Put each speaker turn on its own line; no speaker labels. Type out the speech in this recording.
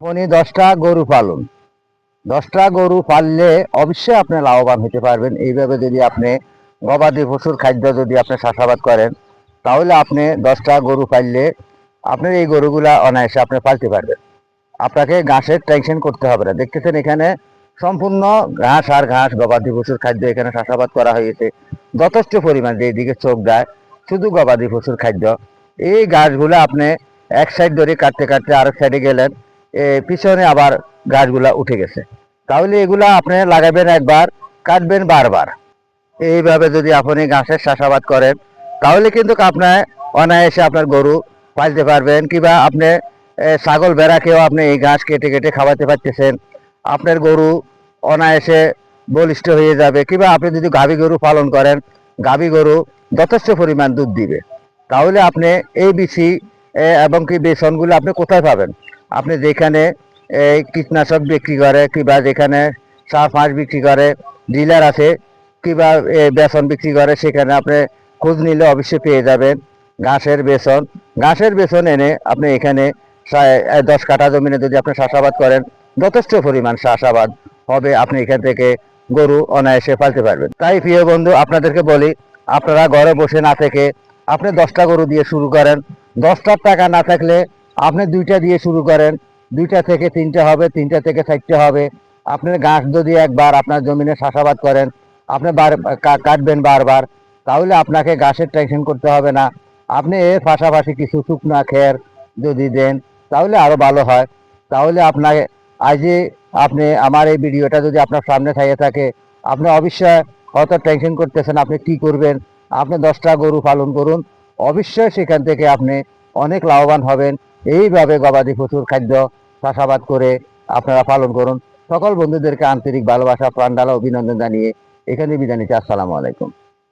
আপনি 10টা গরু পালন, 10টা গরু পাললে অবশ্যই আপনি লাভবান হতে পারবেন। এইভাবে যদি আপনি গবাদি পশুর খাদ্য যদি আপনি চাষাবাদ করেন, তাহলে আপনি 10টা গরু পাললে আপনার এই গরুগুলা অনায়াসে আপনি পালতে পারবেন। আপনাকে ঘাসের টেনশন করতে হবে না। দেখতেছেন এখানে সম্পূর্ণ ঘাস আর ঘাস, গবাদি পশুর খাদ্য এখানে চাষাবাদ করা হয়েছে যথেষ্ট পরিমাণ। যেদিকে চোখ দেয় শুধু গবাদি পশুর খাদ্য। এই গাছগুলো আপনি এক সাইড ধরে কাটতে কাটতে আরেক সাইডে গেলেন, পিছনে আবার গাছগুলা উঠে গেছে। তাহলে এগুলা আপনি লাগাবেন একবার, কাটবেন বারবার। এইভাবে যদি আপনি ঘাসের চাষাবাদ করেন, তাহলে কিন্তু আপনার অনায়াসে আপনার গরু পালতে পারবেন। কিংবা আপনি ছাগল ভেড়াকেও আপনি এই ঘাস কেটে কেটে খাওয়াতে পারতেছেন। আপনার গরু অনায়াসে বলিষ্ঠ হয়ে যাবে। কিংবা আপনি যদি গাভী গরু পালন করেন, গাভী গরু যথেষ্ট পরিমাণ দুধ দিবে। তাহলে আপনি এই বিচি এবং কি বেসনগুলো আপনি কোথায় পাবেন? আপনি যেখানে এই কীটনাশক বিক্রি করে, কিংবা যেখানে সার ফাঁস বিক্রি করে ডিলার আছে, কিংবা বেসন বিক্রি করে, সেখানে আপনি খোঁজ নিলে অবশ্যই পেয়ে যাবেন ঘাসের বেসন। ঘাসের বেসন এনে আপনি এখানে 10 কাঠা জমিনে যদি আপনি চাষাবাদ করেন, যথেষ্ট পরিমাণ চাষাবাদ হবে। আপনি এখান থেকে গরু অনায়াসে পালতে পারবেন। তাই প্রিয় বন্ধু, আপনাদেরকে বলি, আপনারা ঘরে বসে না থেকে আপনি 10টা গরু দিয়ে শুরু করেন। 10টার টাকা না থাকলে আপনি 2টা দিয়ে শুরু করেন। 2টা থেকে 3টে হবে, 3টা থেকে 4টে হবে। আপনার ঘাস যদি একবার আপনার জমিনে চাষাবাদ করেন, আপনি কাটবেন বারবার, তাহলে আপনাকে ঘাসের টেনশন করতে হবে না। আপনি এর পাশাপাশি কিছু শুকনা খের যদি দেন, তাহলে আরো ভালো হয়। তাহলে আপনাকে আজই আপনি আমার এই ভিডিওটা যদি আপনার সামনে থাকে, আপনি অবশ্যই হয়তো টেনশন করতেছেন আপনি কি করবেন। আপনি 10টা গরু পালন করুন, অবশ্যই সেখান থেকে আপনি অনেক লাভবান হবেন। এইভাবে গবাদি পশুর খাদ্য চাষাবাদ করে আপনারা পালন করুন। সকল বন্ধুদেরকে আন্তরিক ভালোবাসা, প্রাণ ঢালা অভিনন্দন জানিয়ে এখানে বিদায় নিচ্ছি। আসসালামু আলাইকুম।